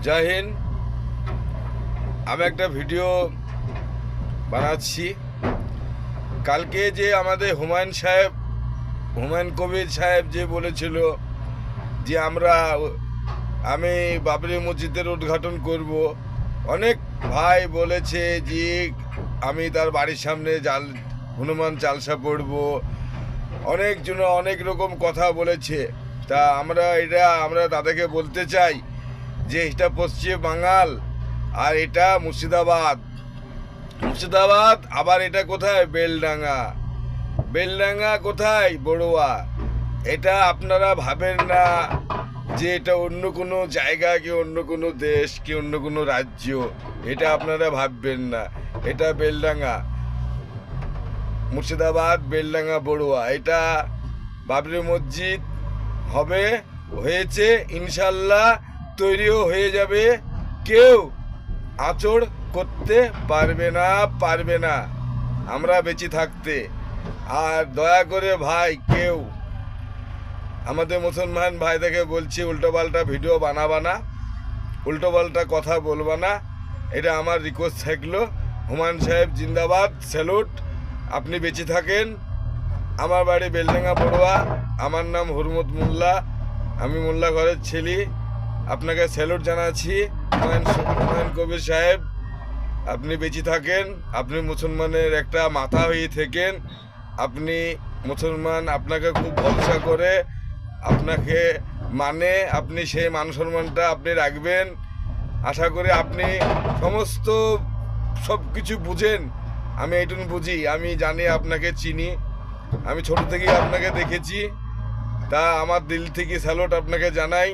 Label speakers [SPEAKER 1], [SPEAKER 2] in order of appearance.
[SPEAKER 1] জয় হিন্দ। আমি একটা ভিডিও বানাচ্ছি। কালকে যে আমাদের হুমায়ুন কবির সাহেব যে বলেছিল যে আমি বাবরি মসজিদের উদ্ঘাটন করব, অনেক ভাই বলেছে যে আমি তার বাড়ির সামনে হনুমান চালসা পড়ব, অনেকজন অনেক রকম কথা বলেছে। তা আমরা তাদেরকে বলতে চাই যে এটা পশ্চিম বাঙাল আর এটা মুর্শিদাবাদ। আবার এটা কোথায়? বেলডাঙ্গা কোথায়? বড়ুয়া। এটা আপনারা ভাবেন না যে এটা অন্য কোনো জায়গা কি অন্য কোনো দেশ কি অন্য কোনো রাজ্য, এটা আপনারা ভাববেন না। এটা বেলডাঙ্গা, মুর্শিদাবাদ, বেলডাঙ্গা, বড়ুয়া। এটা বাবরি মসজিদ হয়েছে, ইনশাল্লাহ তৈরিও হয়ে যাবে। কেউ আঁচড় করতে পারবে না আমরা বেঁচে থাকতে। আর দয়া করে ভাই, কেউ আমাদের মুসলমান ভাইদেরকে বলছি, উল্টোপাল্টা ভিডিও বানাবা না, উল্টোপাল্টা কথা বলবা না, এটা আমার রিকোয়েস্ট থাকলো। হুমায়ুন সাহেব জিন্দাবাদ, স্যালুট। আপনি বেঁচে থাকেন। আমার বাড়ি বেলডাঙ্গা, বড়ুয়া। আমার নাম হুরমত মোল্লা, আমি মোল্লা ঘরের ছেলে। আপনাকে স্যালুট জানাচ্ছি হুমায়ুন কবির সাহেব। আপনি বেঁচে থাকেন, আপনি মুসলমানের একটা মাথা হয়ে থেকেন। আপনি মুসলমান, আপনাকে খুব ভরসা করে, আপনাকে আপনি সেই মান সম্মানটা আপনি রাখবেন। আশা করি আপনি সব কিছু বুঝেন। আমি এইটুকু বুঝি, আমি জানি, আপনাকে চিনি, আমি ছোট থেকেই আপনাকে দেখেছি। তা আমার দিল থেকে স্যালুট আপনাকে জানাই।